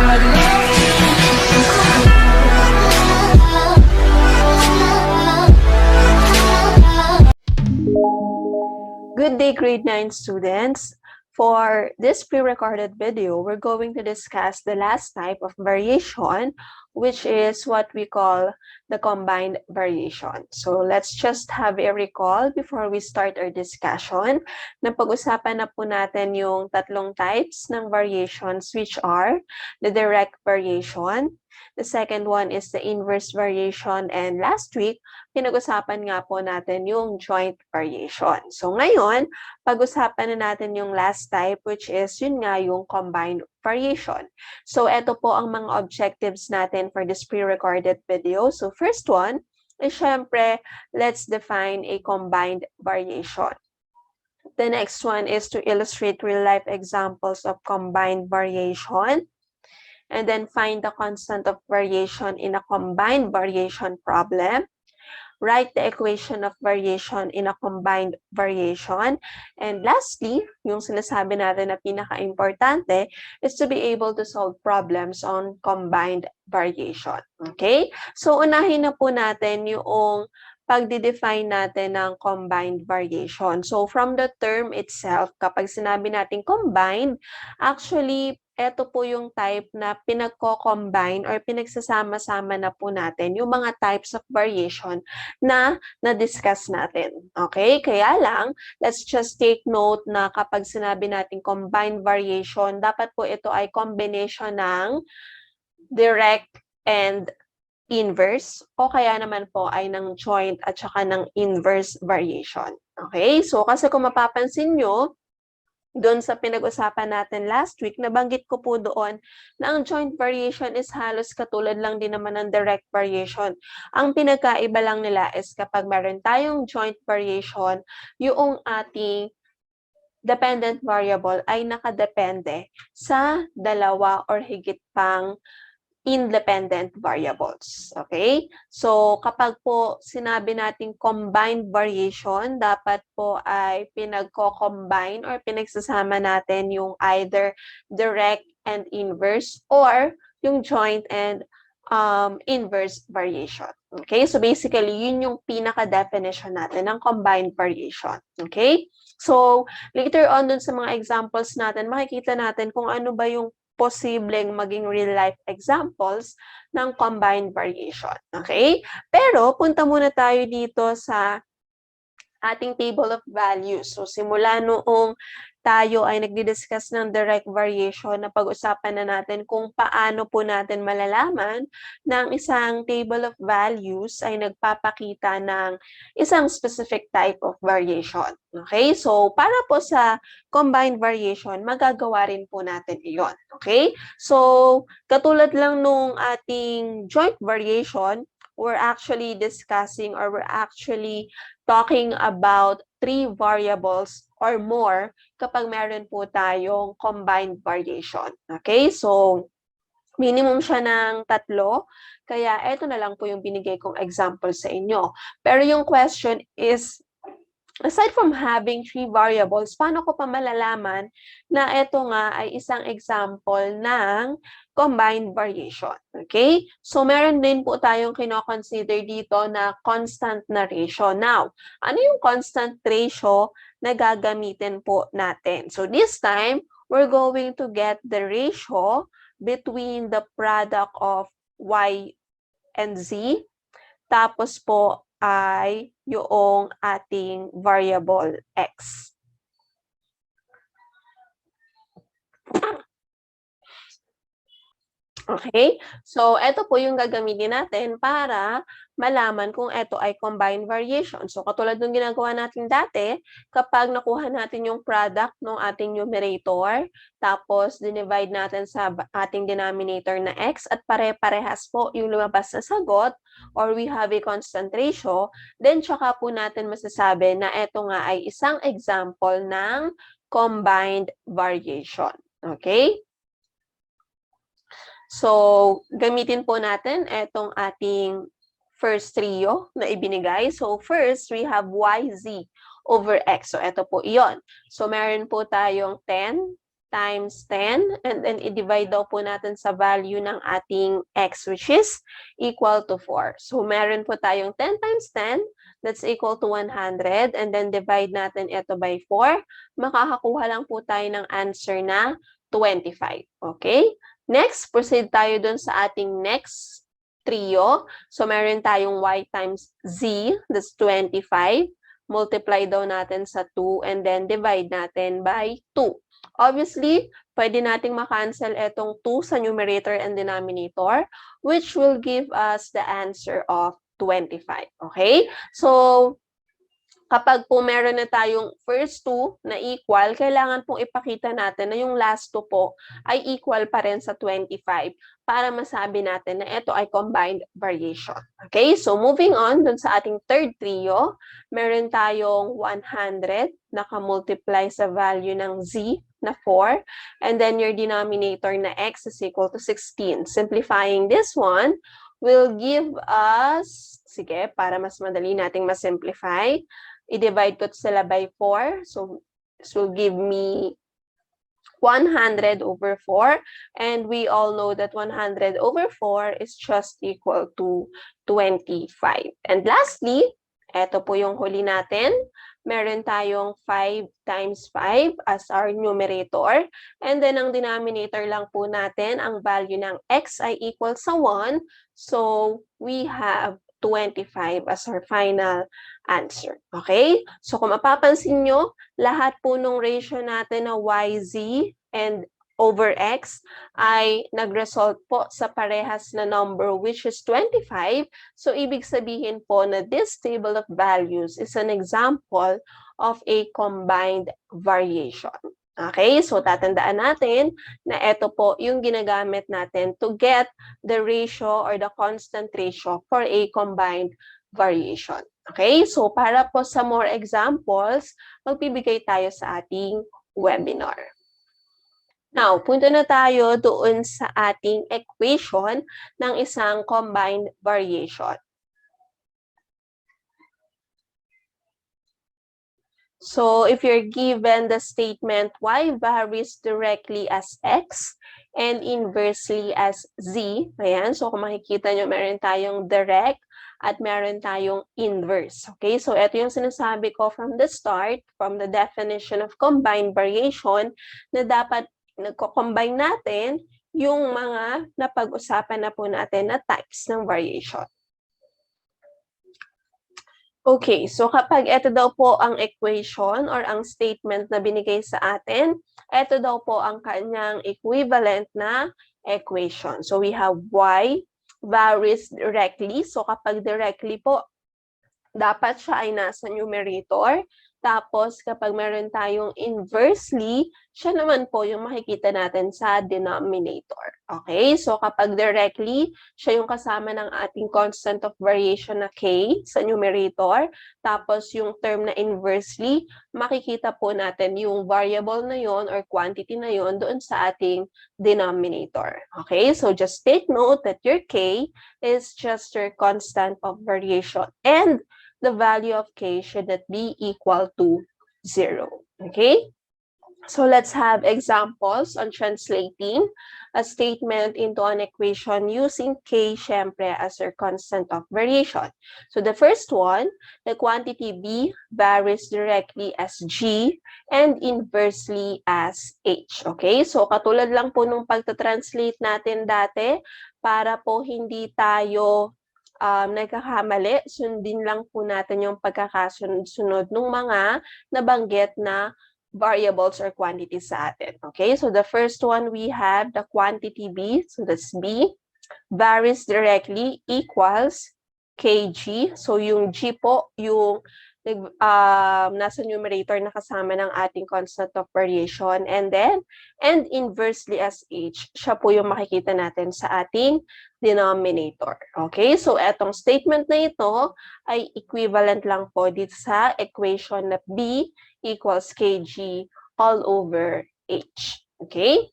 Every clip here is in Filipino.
Good day, grade 9 students. For this pre-recorded video, we're going to discuss the last type of variation, which is what we call the combined variation. So let's just have a recall before we start our discussion. Napag-usapan na po natin yung tatlong types ng variations, which are the direct variation, the second one is the inverse variation, and last week, pinag-usapan nga po natin yung joint variation. So ngayon, pag-usapan na natin yung last type, which is yun nga yung combined variation. So ito po ang mga objectives natin for this pre-recorded video. So first one is syempre, let's define a combined variation. The next one is to illustrate real-life examples of combined variation. And then find the constant of variation in a combined variation problem. Write the equation of variation in a combined variation. And lastly, yung sinasabi natin na pinaka-importante is to be able to solve problems on combined variation. Okay? So, unahin na po natin yung pagdi-define natin ng combined variation. So, from the term itself, kapag sinabi natin combined, actually, ito po yung type na pinagko-combine or pinagsasama-sama na po natin yung mga types of variation na na-discuss natin. Okay? Kaya lang, let's just take note na kapag sinabi natin combined variation, dapat po ito ay combination ng direct and inverse o kaya naman po ay ng joint at saka ng inverse variation. Okay? So, kasi kung mapapansin nyo, doon sa pinag-usapan natin last week, nabanggit ko po doon na ang joint variation is halos katulad lang din naman ng direct variation. Ang pinagkaiba lang nila is kapag meron tayong joint variation, yung ating dependent variable ay nakadepende sa dalawa or higit pang independent variables. Okay? So, kapag po sinabi nating combined variation, dapat po ay pinagko-combine or pinagsasama natin yung either direct and inverse or yung joint and inverse variation. Okay? So, basically, yun yung pinaka-definition natin ng combined variation. Okay? So, later on dun sa mga examples natin, makikita natin kung ano ba yung posibleng maging real-life examples ng combined variation. Okay? Pero, punta muna tayo dito sa ating table of values. So, simula noong tayo ay nagdi-discuss ng direct variation, na pag-usapan na natin kung paano po natin malalaman ng isang table of values ay nagpapakita ng isang specific type of variation. Okay? So, para po sa combined variation, magagawa rin po natin iyon. Okay? So, katulad lang nung ating joint variation, we're actually discussing or we're actually talking about 3 variables or more kapag meron po tayong combined variation. Okay? So, minimum siya ng 3, kaya ito na lang po yung binigay kong example sa inyo. Pero yung question is, aside from having 3 variables, paano ko pa malalaman na ito nga ay isang example ng combined variation? Okay? So, meron din po tayong kino-consider dito na constant na ratio. Now, ano yung constant ratio na gagamitin po natin? So, this time, we're going to get the ratio between the product of y and z. Tapos po, ay yung ating variable x. Okay? So, ito po yung gagamitin natin para malaman kung ito ay combined variation. So, katulad ng ginagawa natin dati, kapag nakuha natin yung product ng ating numerator, tapos dinivide natin sa ating denominator na x at pare-parehas po yung lumabas na sagot or we have a constant ratio, then tsaka po natin masasabi na ito nga ay isang example ng combined variation. Okay? So, gamitin po natin itong ating first trio na ibinigay. So, first, we have y, z over x. So, ito po iyon. So, meron po tayong 10, times 10, and then i-divide daw po natin sa value ng ating x, which is equal to 4. So, meron po tayong 10 times 10, that's equal to 100, and then divide natin ito by 4. Makakakuha lang po tayo ng answer na 25. Okay? Next, proceed tayo dun sa ating next trio. So, meron tayong y times z, that's 25. Multiply daw natin sa 2, and then divide natin by 2. Obviously, pwede nating makancel itong 2 sa numerator and denominator, which will give us the answer of 25. Okay? So, kapag po meron na tayong first 2 na equal, kailangan pong ipakita natin na yung last 2 po ay equal pa rin sa 25 para masabi natin na ito ay combined variation. Okay? So, moving on dun sa ating third trio, meron tayong 100 naka-multiply sa value ng z na 4, and then your denominator na x is equal to 16. Simplifying this one will give us, sige, para mas madali nating masimplify, i-divide ko sila by 4. So, this will give me 100 over 4. And we all know that 100 over 4 is just equal to 25. And lastly, eto po yung huli natin. Meron tayong 5 times 5 as our numerator. And then, ang denominator lang po natin, ang value ng x ay equal sa 1. So, we have 25 as our final answer. Okay? So, kung mapapansin nyo, lahat po nung ratio natin na yz and over x ay nag-result po sa parehas na number, which is 25. So, ibig sabihin po na this table of values is an example of a combined variation. Okay, so tatandaan natin na ito po yung ginagamit natin to get the ratio or the constant ratio for a combined variation. Okay, so para po sa more examples, magbibigay tayo sa ating webinar. Now, punta na tayo doon sa ating equation ng isang combined variation. So, if you're given the statement y varies directly as x and inversely as z, ayan, so kung makikita nyo, meron tayong direct at meron tayong inverse. Okay, so ito yung sinasabi ko from the start, from the definition of combined variation, na dapat nagko-combine natin yung mga napag-usapan na po natin na types ng variation. Okay, so kapag ito daw po ang equation or ang statement na binigay sa atin, ito daw po ang kanyang equivalent na equation. So we have y varies directly. So kapag directly po, dapat siya ay nasa numerator. Tapos, kapag meron tayong inversely, siya naman po yung makikita natin sa denominator. Okay? So, kapag directly, siya yung kasama ng ating constant of variation na k sa numerator. Tapos, yung term na inversely, makikita po natin yung variable na yon or quantity na yon doon sa ating denominator. Okay? So, just take note that your k is just your constant of variation. And the value of k should not be equal to 0. Okay? So let's have examples on translating a statement into an equation using k, syempre, as our constant of variation. So the first one, the quantity b varies directly as g and inversely as h. Okay? So katulad lang po nung pagta-translate natin dati, para po hindi tayo nagkakamali, sundin lang po natin yung pagkakasunod ng mga nabanggit na variables or quantities sa atin. Okay, so the first one we have the quantity b, so that's b, varies directly equals kg. So yung g po, yung nasa numerator na kasama ng ating constant of variation, and inversely as h, siya po yung makikita natin sa ating denominator. Okay, so etong statement na ito ay equivalent lang po dito sa equation na b equals kg all over h. Okay?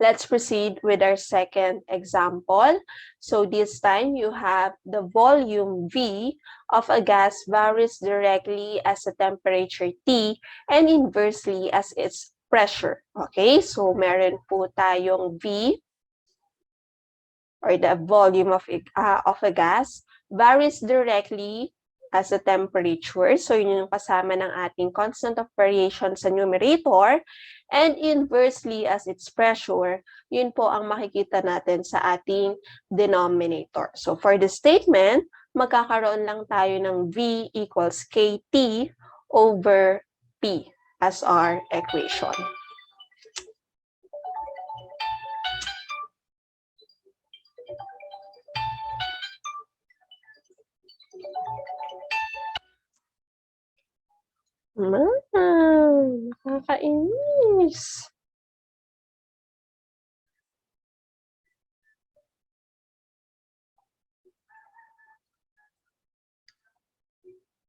Let's proceed with our second example. So this time you have the volume V of a gas varies directly as the temperature T and inversely as its pressure. Okay, so meron po tayong V, or the volume of a gas, varies directly as a temperature. So yun yung kasama ng ating constant of variation sa numerator. And inversely as its pressure, yun po ang makikita natin sa ating denominator. So for the statement, magkakaroon lang tayo ng V equals KT over P as our equation. Nakakainis.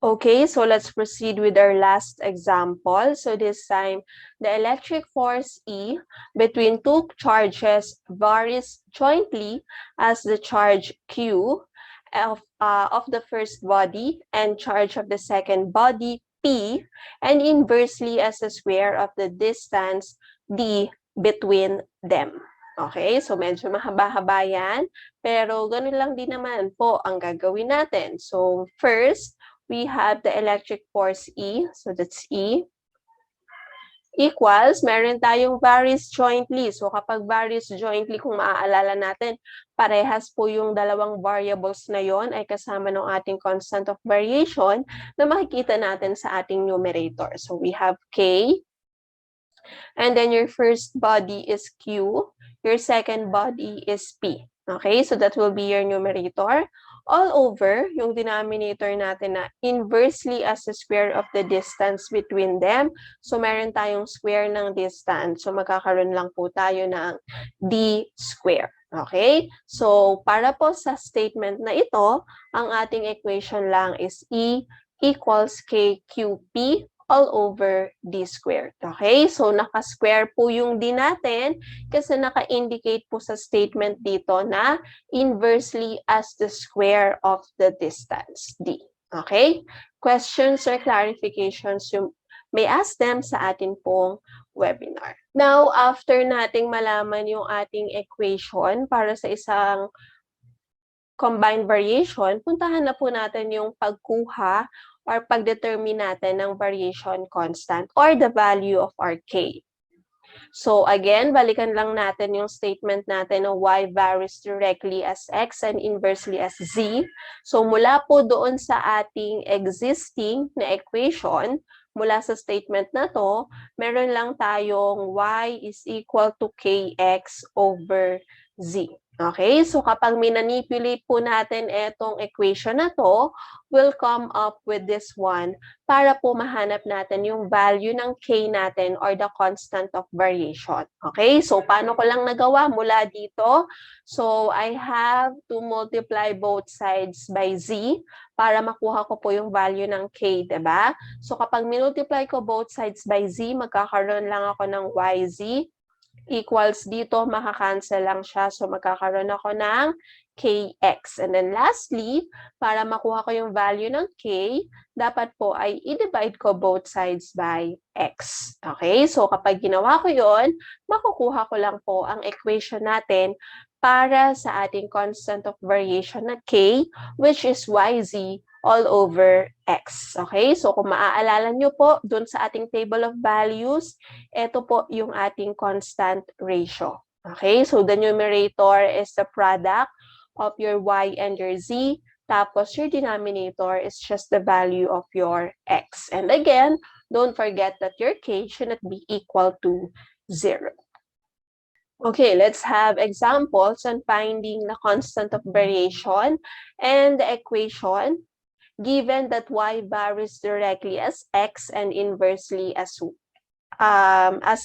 Okay, so let's proceed with our last example. So this time, the electric force E between two charges varies jointly as the charge Q of the first body and charge of the second body P, and inversely as the square of the distance D between them. Okay, so medyo mahaba-haba yan, pero ganun lang din naman po ang gagawin natin. So first, we have the electric force E, so that's E, equals, meron tayong varies jointly. So kapag varies jointly, kung maaalala natin, parehas po yung dalawang variables na yon ay kasama ng ating constant of variation na makikita natin sa ating numerator. So we have K, and then your first body is Q, your second body is P. Okay, so that will be your numerator. All over, yung denominator natin na inversely as the square of the distance between them. So, meron tayong square ng distance. So, magkakaroon lang po tayo ng D square. Okay? So, para po sa statement na ito, ang ating equation lang is E equals KQP all over D squared. Okay? So, naka-square po yung D natin kasi naka-indicate po sa statement dito na inversely as the square of the distance, D. Okay? Questions or clarifications, you may ask them sa atin pong webinar. Now, after nating malaman yung ating equation para sa isang combined variation, puntahan na po natin yung pagkuha or pag-determine natin ng variation constant or the value of our K. So again, balikan lang natin yung statement natin na y varies directly as x and inversely as z. So mula po doon sa ating existing na equation, mula sa statement na to, meron lang tayong y is equal to kx over z. Okay, so kapag minanipulate po natin itong equation na to, we'll come up with this one para po mahanap natin yung value ng k natin or the constant of variation. Okay, so paano ko lang nagawa mula dito? So I have to multiply both sides by z para makuha ko po yung value ng k, diba? So kapag minultiply ko both sides by z, magkakaroon lang ako ng yz equals dito, makakancel lang siya. So, magkakaroon ako ng kx. And then lastly, para makuha ko yung value ng k, dapat po ay i-divide ko both sides by x. Okay? So, kapag ginawa ko yon, makukuha ko lang po ang equation natin para sa ating constant of variation na k, which is yz all over x. Okay? So, kung maaalala nyo po, dun sa ating table of values, ito po yung ating constant ratio. Okay? So, the numerator is the product of your y and your z. Tapos, your denominator is just the value of your x. And again, don't forget that your k should not be equal to 0. Okay, let's have examples on finding the constant of variation and the equation given that y varies directly as x and inversely as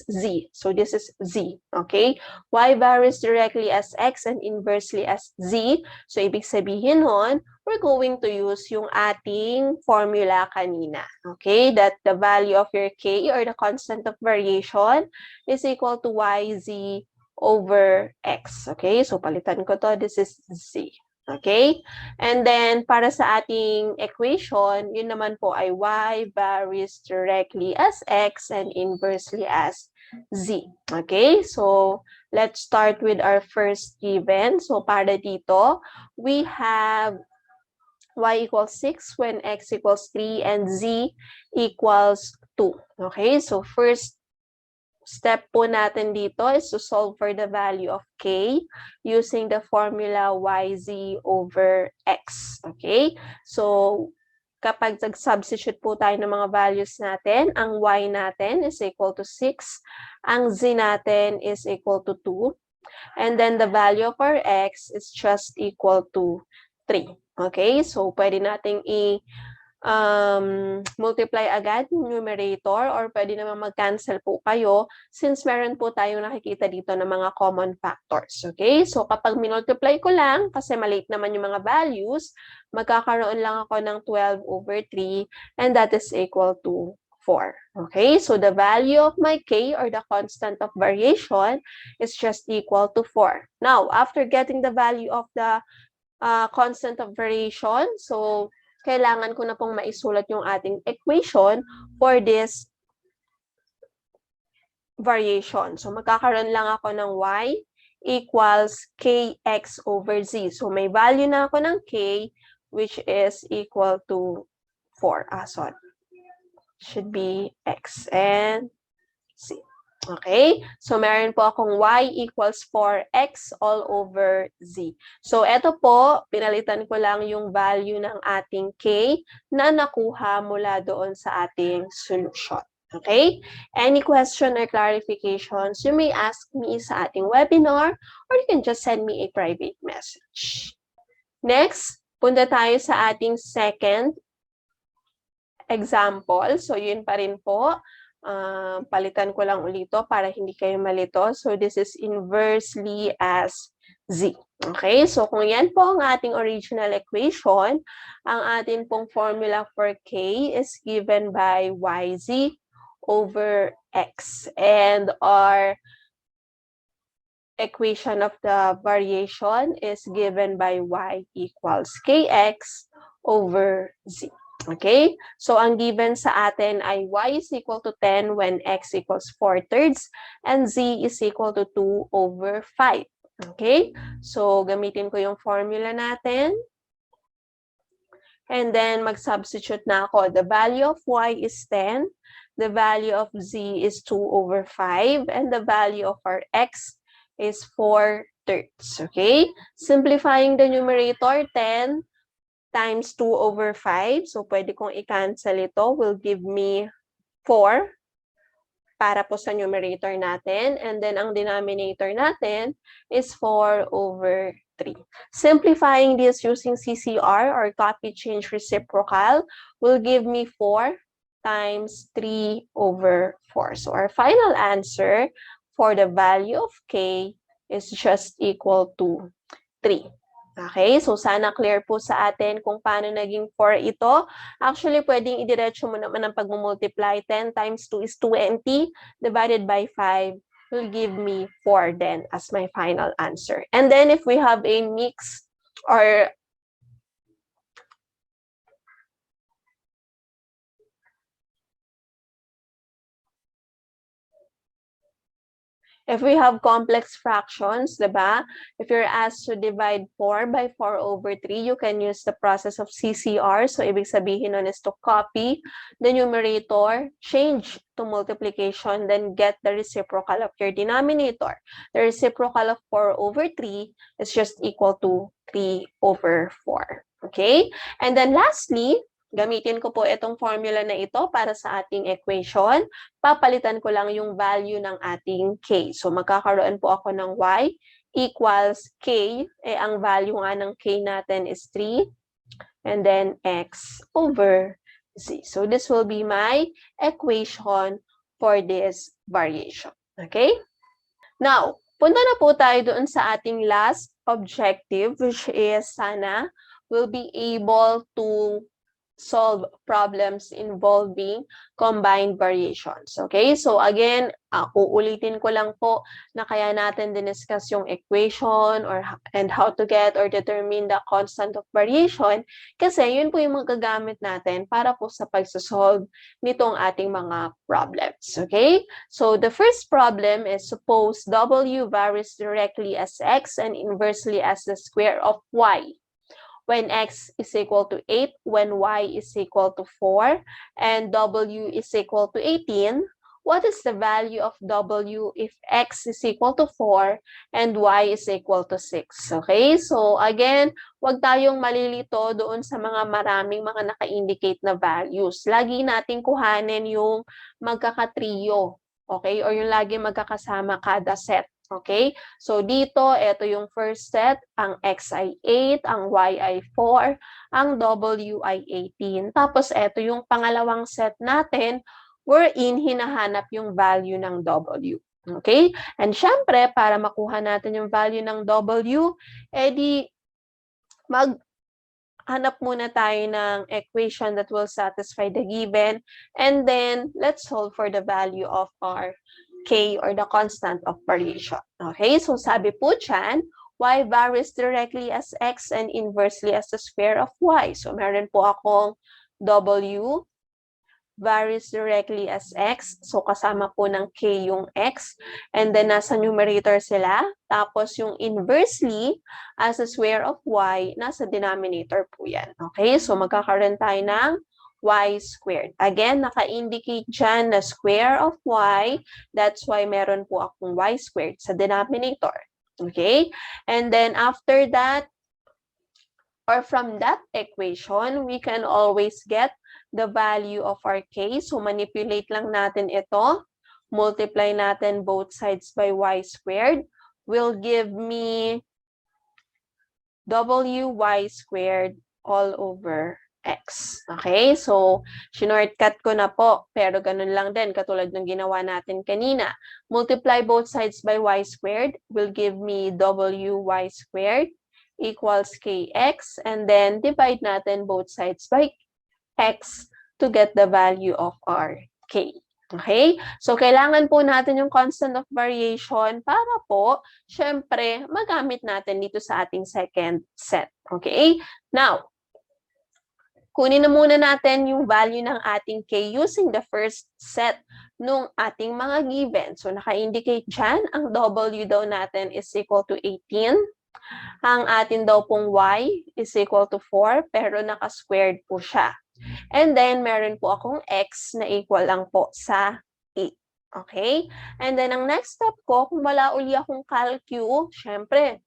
z. So this is z, okay? Y varies directly as x and inversely as z. So ibig sabihin nun, we're going to use yung ating formula kanina, okay? That the value of your k or the constant of variation is equal to yz over x, okay? So palitan ko to, this is z. Okay? And then, para sa ating equation, yun naman po ay y varies directly as x and inversely as z. Okay? So, let's start with our first given. So, para dito, we have y equals 6 when x equals 3 and z equals 2. Okay? So, first step po natin dito is to solve for the value of k using the formula yz over x. Okay? So, kapag nag-substitute po tayo ng mga values natin, ang y natin is equal to 6, ang z natin is equal to 2, and then the value of our x is just equal to 3. Okay? So, pwede nating multiply agad yung numerator or pwede naman mag-cancel po kayo since meron po tayong nakikita dito ng mga common factors. Okay? So, kapag minultiply ko lang, kasi maliit naman yung mga values, magkakaroon lang ako ng 12 over 3 and that is equal to 4. Okay? So, the value of my k or the constant of variation is just equal to 4. Now, after getting the value of the constant of variation, so, kailangan ko na pong maisulat yung ating equation for this variation. So, magkakaroon lang ako ng y equals kx over z. So, may value na ako ng k which is equal to 4. Sorry. Should be x and z. Okay? So, meron po akong y equals 4x all over z. So, eto po, pinalitan ko lang yung value ng ating k na nakuha mula doon sa ating solution. Okay? Any question or clarifications, you may ask me sa ating webinar or you can just send me a private message. Next, punta tayo sa ating second example. So, yun pa rin po. Palitan ko lang ulito para hindi kayo malito. So, this is inversely as z. Okay? So, kung yan po ang ating original equation, ang ating pong formula for k is given by yz over x. And our equation of the variation is given by y equals kx over z. Okay? So, ang given sa atin ay y is equal to 10 when x equals 4/3 and z is equal to 2 over 5. Okay? So, gamitin ko yung formula natin. And then, mag-substitute na ako. The value of y is 10. The value of z is 2 over 5. And the value of our x is 4/3. Okay? Simplifying the numerator, 10 times 2 over 5. So, pwede kong i-cancel ito. Will give me 4 para po sa numerator natin. And then, ang denominator natin is 4 over 3. Simplifying this using CCR or copy change reciprocal will give me 4 times 3 over 4. So, our final answer for the value of k is just equal to 3. Okay, so sana clear po sa atin kung paano naging 4 ito. Actually, pwedeng idiretso mo naman ang pag-multiply. 10 times 2 is 20 divided by 5 will give me 4 then as my final answer. And then if we have a mix or if we have complex fractions, diba? If you're asked to divide 4 by 4 over 3, you can use the process of CCR. So, ibig sabihin nun is to copy the numerator, change to multiplication, then get the reciprocal of your denominator. The reciprocal of 4 over 3 is just equal to 3 over 4. Okay? And then lastly, gamitin ko po itong formula na ito para sa ating equation. Papalitan ko lang yung value ng ating k. So, magkakaroon po ako ng y equals k. Ang value nga ng k natin is 3. And then x over z. So, this will be my equation for this variation. Okay? Now, punta na po tayo doon sa ating last objective, which is sana we'll be able to solve problems involving combined variations. Okay? So again, uulitin ko lang po na kaya natin diniscuss yung equation and how to get or determine the constant of variation kasi yun po yung magagamit natin para po sa pagsosolve nitong ating mga problems. Okay? So the first problem is suppose W varies directly as x and inversely as the square of y. When x is equal to 8, when y is equal to 4, and w is equal to 18, what is the value of w if x is equal to 4 and y is equal to 6? Okay, so again, wag tayong malilito doon sa mga maraming mga naka-indicate na values. Lagi nating kuhanin yung magkakatrio, okay, or yung lagi magkakasama kada set. Okay? So, dito, ito yung first set. Ang x ay 8, ang y ay 4, ang w ay 18. Tapos, ito yung pangalawang set natin wherein hinahanap yung value ng w. Okay? And syempre, para makuha natin yung value ng w, edi maghanap muna tayo ng equation that will satisfy the given. And then, let's solve for the value of our K or the constant of variation. Okay, so sabi po dyan, y varies directly as x and inversely as the square of y. So meron po akong w varies directly as x. So kasama po ng k yung x. And then nasa numerator sila. Tapos yung inversely as the square of y, nasa denominator po yan. Okay, so magkakaroon tayo ng y squared. Again, naka-indicate dyan na square of y. That's why meron po akong y squared sa denominator. Okay? And then after that, or from that equation, we can always get the value of our k. So manipulate lang natin ito. Multiply natin both sides by y squared. Will give me wy squared all over x. Okay? So, shortcut ko na po. Pero ganun lang din, katulad ng ginawa natin kanina. Multiply both sides by y squared will give me wy squared equals kx. And then, divide natin both sides by x to get the value of our k. Okay? So, kailangan po natin yung constant of variation para po, syempre, magamit natin dito sa ating second set. Okay? Now, kunin na muna natin yung value ng ating k using the first set nung ating mga given. So, naka-indicate dyan, ang w daw natin is equal to 18. Ang atin daw pong y is equal to 4, pero naka-squared po siya. And then, meron po akong x na equal lang po sa 8. Okay? And then, ang next step ko, kung wala uli akong calcu, syempre,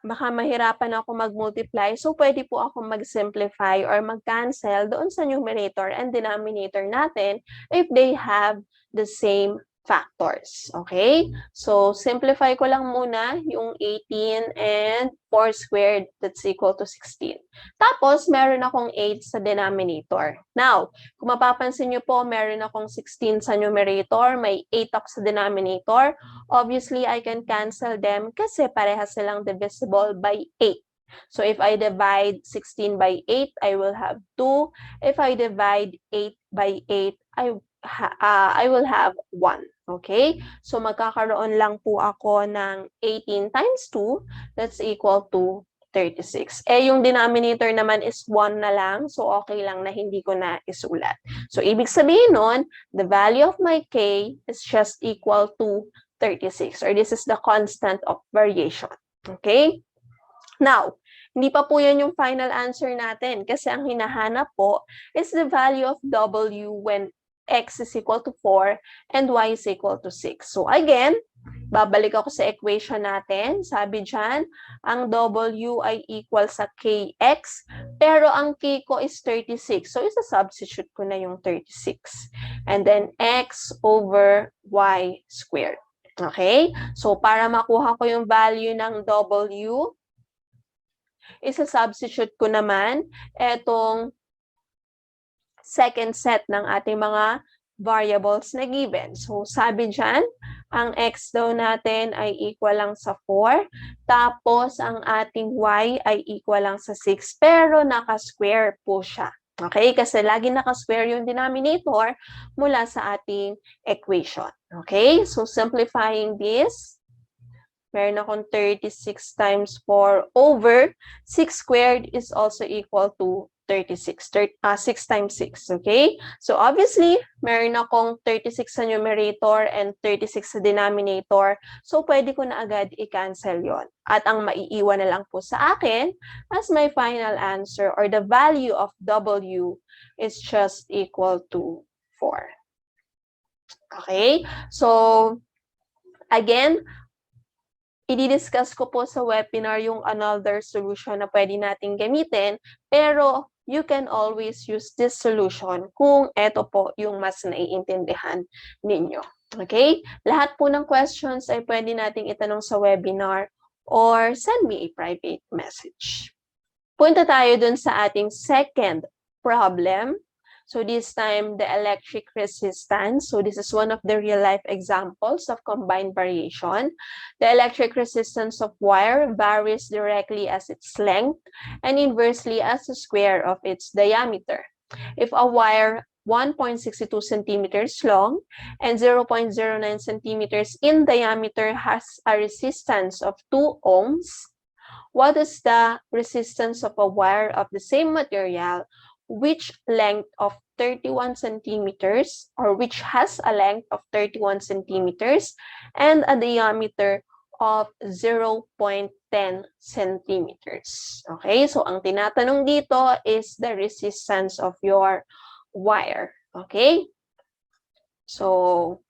baka mahirapan ako mag-multiply. So, pwede po ako mag-simplify or mag-cancel doon sa numerator and denominator natin if they have the same factors. Okay? So, simplify ko lang muna yung 18 and 4 squared, that's equal to 16. Tapos, meron akong 8 sa denominator. Now, kung mapapansin nyo po, meron akong 16 sa numerator, may 8 ako sa denominator. Obviously, I can cancel them kasi parehas silang divisible by 8. So, if I divide 16 by 8, I will have 2. If I divide 8 by 8, I will have 1. Okay? So, magkakaroon lang po ako ng 18 times 2. That's equal to 36. Eh, yung denominator naman is 1 na lang. So, okay lang na hindi ko na isulat. So, ibig sabihin nun, the value of my k is just equal to 36. Or this is the constant of variation. Okay? Now, hindi pa po yan yung final answer natin kasi ang hinahanap po is the value of w when x is equal to 4 and y is equal to 6. So again, babalik ako sa equation natin. Sabi dyan, ang w ay equal sa kx, pero ang k ko is 36. So isa-substitute ko na yung 36. And then x over y squared. Okay? So para makuha ko yung value ng w, isa-substitute ko naman etong second set ng ating mga variables na given. So, sabi dyan, ang x daw natin ay equal lang sa 4, tapos ang ating y ay equal lang sa 6, pero naka-square po siya. Okay? Kasi lagi naka-square yung denominator mula sa ating equation. Okay? So, simplifying this, meron akong 36 times 4 over 6 squared is also equal to 36. 6 times 6, okay? So, obviously, meron akong 36 sa numerator and 36 sa denominator. So, pwede ko na agad i-cancel yon. At ang maiiwan na lang po sa akin as my final answer or the value of W is just equal to 4. Okay? So, again, i-discuss ko po sa webinar yung another solution na pwede nating gamitin, pero you can always use this solution kung ito po yung mas naiintindihan ninyo. Okay? Lahat po ng questions ay pwede nating itanong sa webinar or send me a private message. Punta tayo dun sa ating second problem. So this time, the electric resistance. So this is one of the real-life examples of combined variation. The electric resistance of wire varies directly as its length and inversely as the square of its diameter. If a wire 1.62 centimeters long and 0.09 centimeters in diameter has a resistance of 2 ohms, what is the resistance of a wire of the same material which length of 31 centimeters or which has a length of 31 centimeters and a diameter of 0.10 centimeters. Okay, so ang tinatanong dito is the resistance of your wire. Okay, so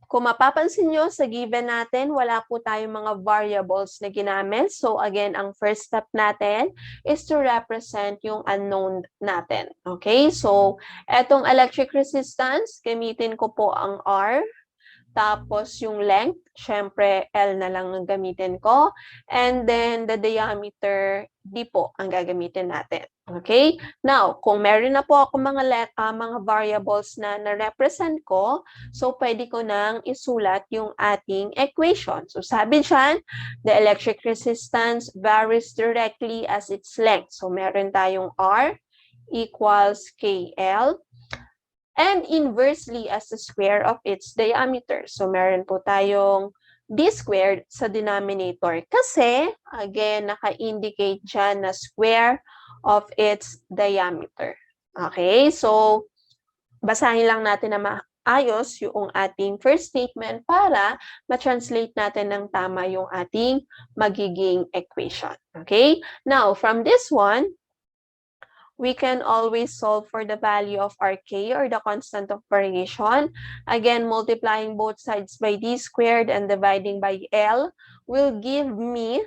kung mapapansin nyo, sa given natin, wala po tayong mga variables na ginamit. So again, ang first step natin is to represent yung unknown natin. Okay? So, etong electric resistance, gamitin ko po ang R. Tapos yung length, syempre L na lang ang gamitin ko. And then the diameter, D po ang gagamitin natin. Okay? Now, kung meron na po ako mga variables na na-represent ko, so pwede ko nang isulat yung ating equation. So sabi dyan, the electric resistance varies directly as its length. So meron tayong R equals KL. And inversely as the square of its diameter. So, meron po tayong d squared sa denominator. Kasi, again, naka-indicate dyan na square of its diameter. Okay? So, basahin lang natin na maayos yung ating first statement para ma-translate natin ng tama yung ating magiging equation. Okay? Now, from this one, we can always solve for the value of our k or the constant of variation. Again, multiplying both sides by d squared and dividing by L will give me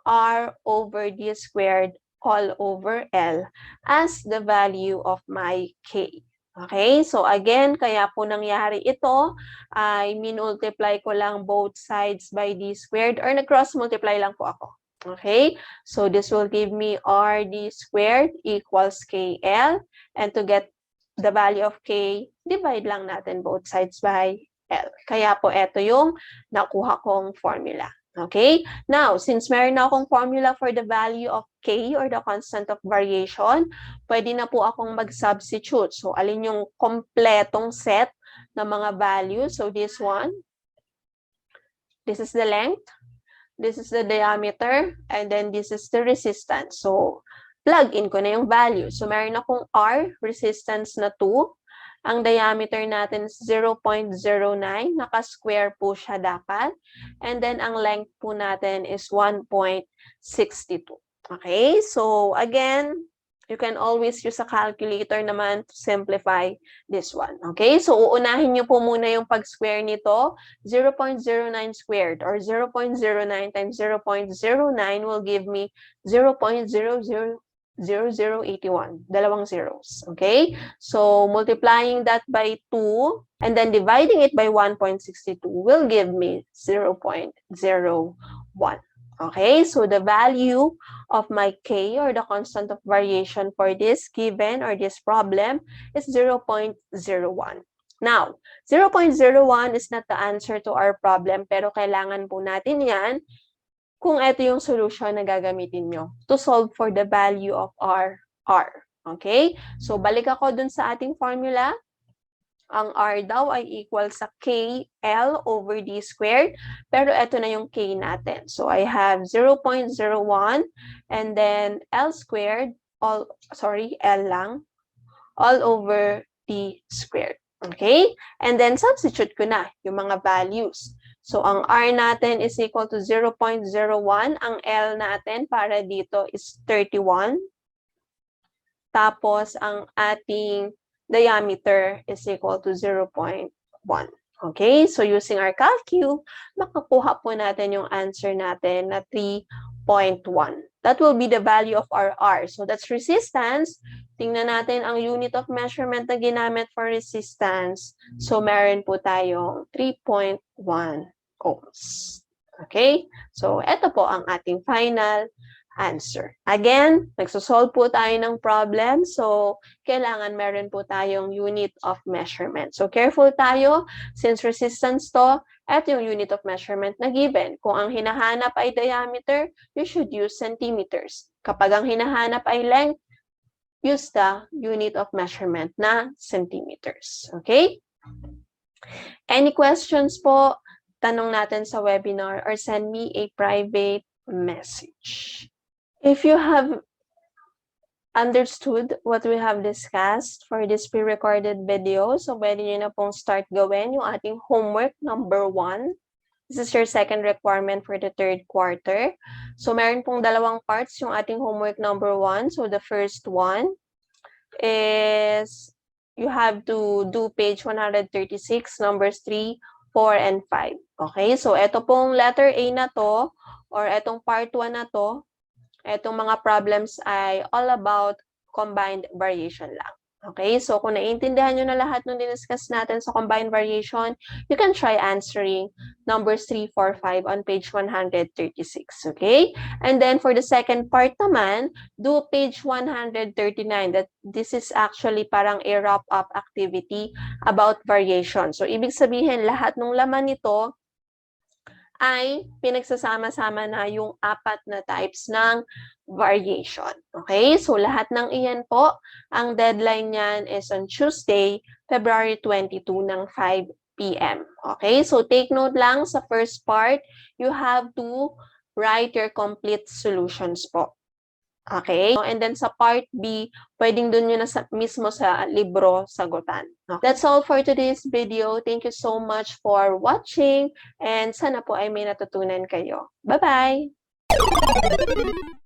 r over d squared all over L as the value of my k. Okay, so again, kaya po nangyari ito, ay minultiply ko lang both sides by d squared or nag-cross multiply lang po ako. Okay, so this will give me RD squared equals KL. And to get the value of K, divide lang natin both sides by L. Kaya po ito yung nakuha kong formula. Okay, now since meron na akong formula for the value of K or the constant of variation, pwede na po akong mag-substitute. So alin yung kompletong set ng mga values? So this one, this is the length. This is the diameter, and then this is the resistance. So, plug in ko na yung value. So, meron akong R, resistance na 2. Ang diameter natin is 0.09. Naka-square po siya dapat. And then, ang length po natin is 1.62. Okay? So, again, you can always use a calculator naman to simplify this one. Okay? So, uunahin nyo po muna yung pag-square nito. 0.09 squared or 0.09 times 0.09 will give me 0.000081. Dalawang zeros. Okay? So, multiplying that by 2 and then dividing it by 1.62 will give me 0.01. Okay, so the value of my k or the constant of variation for this given or this problem is 0.01. Now, 0.01 is not the answer to our problem, pero kailangan po natin yan kung ito yung solution na gagamitin nyo to solve for the value of our R. Okay? So, balik ako dun sa ating formula. Ang R daw ay equal sa KL over D squared. Pero ito na yung K natin. So, I have 0.01 and then L squared, L lang, all over D squared. Okay? And then, substitute ko na yung mga values. So, ang R natin is equal to 0.01. Ang L natin para dito is 31. Tapos, ang ating diameter is equal to 0.1. Okay? So, using our calcu, makakuha po natin yung answer natin na 3.1. That will be the value of our R. So, that's resistance. Tingnan natin ang unit of measurement na ginamit for resistance. So, meron po tayong 3.1 ohms. Okay? So, ito po ang ating final answer. Again, nagsosolve po tayo ng problem. So, kailangan meron po tayong unit of measurement. So, careful tayo. Since resistance to, ito yung unit of measurement na given. Kung ang hinahanap ay diameter, you should use centimeters. Kapag ang hinahanap ay length, use the unit of measurement na centimeters. Okay? Any questions po? Tanong natin sa webinar or send me a private message. If you have understood what we have discussed for this pre-recorded video, so pwede nyo na pong start gawin yung ating homework number 1. This is your second requirement for the third quarter. So meron pong dalawang parts yung ating homework number 1. So the first one is you have to do page 136, numbers 3, 4, and 5. Okay, so ito pong letter A na to, or etong part 1 na to, etong mga problems ay all about combined variation lang. Okay, so kung naiintindihan nyo na lahat ng diniscuss natin sa combined variation, you can try answering numbers 3, 4, 5 on page 136. Okay, and then for the second part naman, do page 139. That this is actually parang a wrap-up activity about variation. So, ibig sabihin, lahat ng laman nito ay pinagsasama-sama na yung 4 na types ng variation. Okay? So, lahat ng iyan po, ang deadline niyan is on Tuesday, February 22 ng 5 p.m. Okay? So, take note lang sa first part, you have to write your complete solutions po. Okay? And then sa part B, pwedeng dun nyo na mismo sa libro sagutan. Okay? That's all for today's video. Thank you so much for watching and sana po ay may natutunan kayo. Bye-bye!